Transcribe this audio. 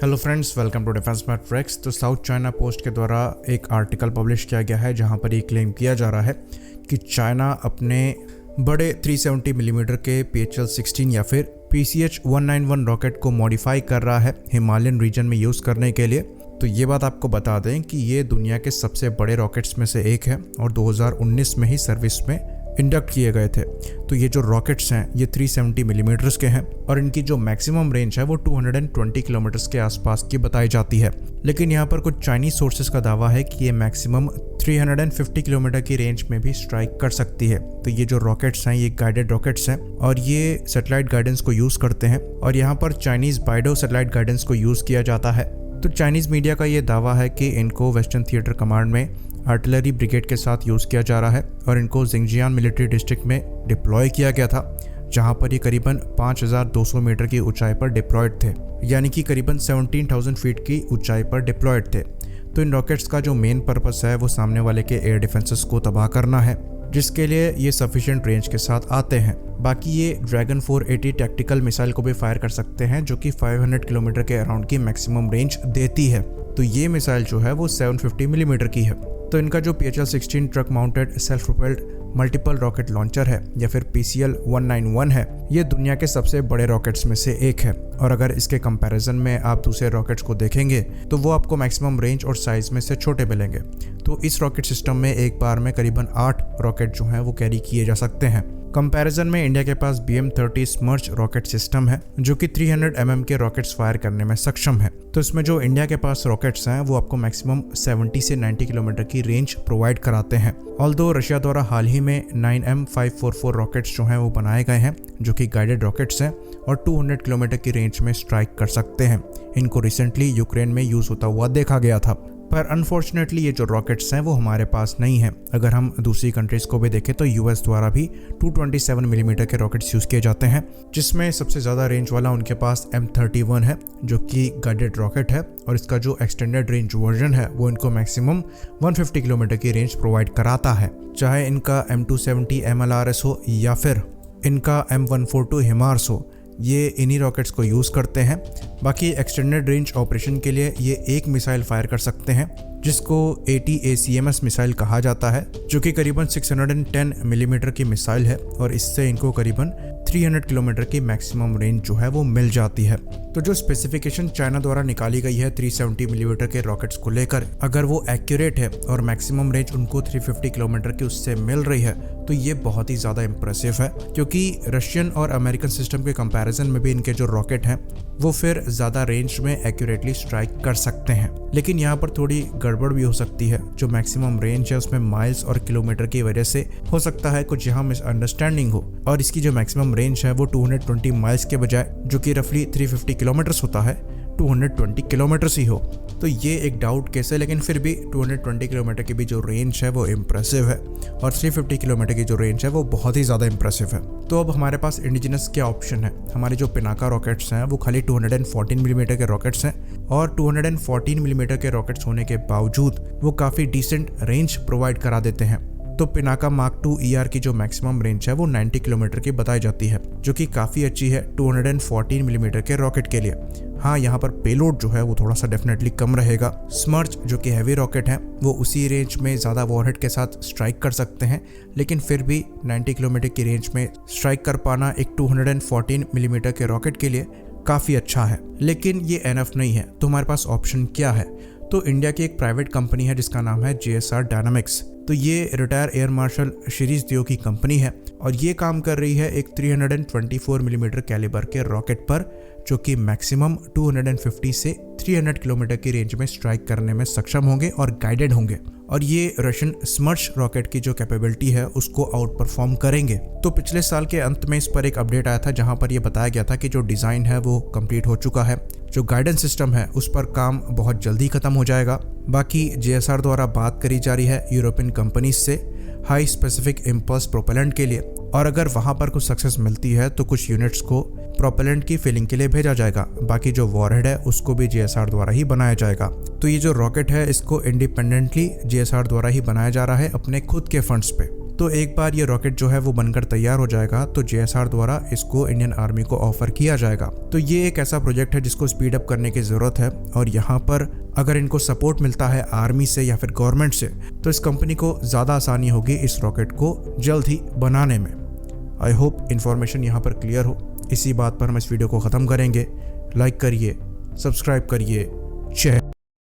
Hello friends, welcome to defence mat tracks. तो South China Post के द्वारा एक आर्टिकल पब्लिश किया गया है जहां पर ये क्लेम किया जा रहा है कि चाइना अपने बड़े 370 मिलीमीटर के PHL-16 या फिर PCH-191 रॉकेट को मॉडिफाई कर रहा है हिमालयन रीजन में यूज़ करने के लिए। तो ये बात आपको बता दें कि ये दुनिया के सबसे बड़े रॉकेट्स में से एक है और 2019 में ही सर्विस में इंडक्ट किए गए थे। तो ये जो रॉकेट्स हैं ये 370 मिलीमीटर्स के हैं और इनकी जो मैक्सिमम रेंज है वो 220 किलोमीटर्स के आसपास की बताई जाती है। लेकिन यहाँ पर कुछ चाइनीज सोर्सेज का दावा है कि ये मैक्सिमम 350 किलोमीटर की रेंज में भी स्ट्राइक कर सकती है। तो ये जो रॉकेट्स हैं ये गाइडेड रॉकेट्स हैं और ये सैटेलाइट गाइडेंस को यूज़ करते हैं और यहाँ पर चाइनीज़ बाइडो सैटेलाइट गाइडेंस को यूज़ किया जाता है। तो चाइनीज़ मीडिया का ये दावा है कि इनको वेस्टर्न थिएटर कमांड में आर्टिलरी ब्रिगेड के साथ यूज़ किया जा रहा है और इनको जिंगजियान मिलिट्री डिस्ट्रिक्ट में डिप्लॉय किया गया था, जहां पर ये करीबन 5200 मीटर की ऊंचाई पर डिप्लॉयड थे, यानी कि करीबन 17,000 फीट की ऊंचाई पर डिप्लॉयड थे। तो इन रॉकेट्स का जो मेन पर्पस है वो सामने वाले के एयर डिफेंसेस को तबाह करना है, जिसके लिए ये सफिशिएंट रेंज के साथ आते हैं। बाकी ये ड्रैगन 480 टैक्टिकल मिसाइल को भी फायर कर सकते हैं जो कि 500 किलोमीटर के अराउंड की मैक्सिमम रेंज देती है। तो ये मिसाइल जो है वो 750 मिलीमीटर की है। तो इनका जो PHL-16 truck mounted self propelled multiple rocket launcher है या फिर PCL-191 है, ये दुनिया के सबसे बड़े रॉकेट्स में से एक है। और अगर इसके कंपैरिजन में आप दूसरे रॉकेट्स को देखेंगे तो वो आपको मैक्सिमम रेंज और साइज में से छोटे मिलेंगे। तो इस रॉकेट सिस्टम में एक बार में करीबन 8 रॉकेट जो हैं वो कैरी किए जा सकते हैं। कंपैरिजन में इंडिया के पास BM-30 स्मर्च रॉकेट सिस्टम है जो कि 300 mm के रॉकेट्स फायर करने में सक्षम है। तो इसमें जो इंडिया के पास रॉकेट्स हैं वो आपको मैक्सिमम 70 से 90 किलोमीटर की रेंज प्रोवाइड कराते हैं। ऑल्दो रशिया द्वारा हाल ही में 9M544 रॉकेट्स जो हैं वो बनाए गए हैं जो कि गाइडेड रॉकेट्स हैं और 200 किलोमीटर की रेंज में स्ट्राइक कर सकते हैं। इनको रिसेंटली यूक्रेन में यूज़ होता हुआ देखा गया था, पर अनफॉर्चुनेटली ये जो रॉकेट्स हैं वो हमारे पास नहीं हैं। अगर हम दूसरी कंट्रीज़ को भी देखें तो US द्वारा भी 227 मिलीमीटर के रॉकेट्स यूज़ किए जाते हैं, जिसमें सबसे ज़्यादा रेंज वाला उनके पास M31 है जो कि गाइडेड रॉकेट है और इसका जो एक्सटेंडेड रेंज वर्जन है वो इनको मैक्सिमम 150 किलोमीटर की रेंज प्रोवाइड कराता है। चाहे इनका M270 MLRS हो या फिर इनका M142 हिमार्स हो, ये इन्हीं रॉकेट्स को यूज़ करते हैं। बाकी एक्सटेंडेड रेंज ऑपरेशन के लिए ये एक मिसाइल फायर कर सकते हैं जिसको ATACMS मिसाइल कहा जाता है, जो कि करीबन 610 मिलीमीटर की मिसाइल है और इससे इनको करीबन 300 किलोमीटर की मैक्सिमम रेंज जो है वो मिल जाती है। तो जो स्पेसिफिकेशन चाइना द्वारा निकाली गई है 370 मिलीमीटर के रॉकेट्स को लेकर, अगर वो एक्यूरेट है और मैक्सिमम रेंज उनको 350 किलोमीटर की उससे मिल रही है तो ये बहुत ही ज़्यादा इंप्रेसिव है, क्योंकि रशियन और अमेरिकन सिस्टम के कंपैरिजन में भी इनके जो रॉकेट हैं वो फिर ज़्यादा रेंज में एक्यूरेटली स्ट्राइक कर सकते हैं। लेकिन यहाँ पर थोड़ी गड़बड़ भी हो सकती है। जो मैक्सिमम रेंज है उसमें माइल्स और किलोमीटर की वजह से हो सकता है कुछ यहाँ मिसअंडरस्टैंडिंग हो और इसकी जो मैक्सिमम रेंज है वो 220 माइल्स के बजाय, जो कि रफली 350 किलोमीटर्स होता है, 220 किलोमीटर्स ही हो। तो ये एक डाउट केस है, लेकिन फिर भी 220 किलोमीटर की भी जो रेंज है वो इम्प्रेसिव है और 350 किलोमीटर की जो रेंज है वो बहुत ही ज़्यादा इम्प्रेसिव है। तो अब हमारे पास इंडिजिनस क्या ऑप्शन है? हमारे जो पिनाका रॉकेट्स हैं वो खाली 214 मिलीमीटर के रॉकेट्स हैं और 214 मिलीमीटर के रॉकेट्स होने के बावजूद वो काफ़ी डिसेंट रेंज प्रोवाइड करा देते हैं। तो पिनाका मार्क 2 ER की जो मैक्सिमम रेंज है वो 90 किलोमीटर की बताई जाती है, जो कि काफ़ी अच्छी है 214 मिलीमीटर के रॉकेट के लिए। हाँ, यहाँ पर पेलोड जो है वो थोड़ा सा डेफिनेटली कम रहेगा। स्मर्च जो कि हैवी रॉकेट है वो उसी रेंज में ज़्यादा वॉरहेड के साथ स्ट्राइक कर सकते हैं, लेकिन फिर भी 90 किलोमीटर की रेंज में स्ट्राइक कर पाना एक 214 मिलीमीटर के रॉकेट के लिए काफ़ी अच्छा है। लेकिन ये एनफ नहीं है। तो हमारे पास ऑप्शन क्या है? तो इंडिया की एक प्राइवेट कंपनी है जिसका नाम है GSR डायनामिक्स। तो ये रिटायर एयर मार्शल श्रीज दियो की कंपनी है और ये काम कर रही है एक 324 मिलीमीटर कैलिबर के रॉकेट पर, जो कि मैक्सिमम 250 से 300 किलोमीटर की रेंज में स्ट्राइक करने में सक्षम होंगे और गाइडेड होंगे। और ये रशियन स्मर्च रॉकेट की जो कैपेबिलिटी है उसको आउट परफॉर्म करेंगे। तो पिछले साल के अंत में इस पर एक अपडेट आया था जहां पर यह बताया गया था कि जो डिज़ाइन है वो कंप्लीट हो चुका है, जो गाइडेंस सिस्टम है उस पर काम बहुत जल्दी खत्म हो जाएगा। बाकी GSR द्वारा बात करी जा रही है यूरोपियन कंपनीज से हाई स्पेसिफिक इम्पल्स प्रोपेलेंट के लिए, और अगर वहाँ पर कुछ सक्सेस मिलती है तो कुछ यूनिट्स को प्रोपेलेंट की फिलिंग के लिए भेजा जाएगा। बाकी जो वॉरहेड है उसको भी GSR द्वारा ही बनाया जाएगा। तो ये जो रॉकेट है इसको इंडिपेंडेंटली GSR द्वारा ही बनाया जा रहा है अपने खुद के फंड्स पे। तो एक बार ये रॉकेट जो है वो बनकर तैयार हो जाएगा तो JSR द्वारा इसको इंडियन आर्मी को ऑफर किया जाएगा। तो ये एक ऐसा प्रोजेक्ट है जिसको स्पीड अप करने की ज़रूरत है और यहाँ पर अगर इनको सपोर्ट मिलता है आर्मी से या फिर गवर्नमेंट से तो इस कंपनी को ज़्यादा आसानी होगी इस रॉकेट को जल्द ही बनाने में। आई होप इन्फॉर्मेशन यहाँ पर क्लियर हो। इसी बात पर हम इस वीडियो को ख़त्म करेंगे। लाइक करिए, सब्सक्राइब करिए। जय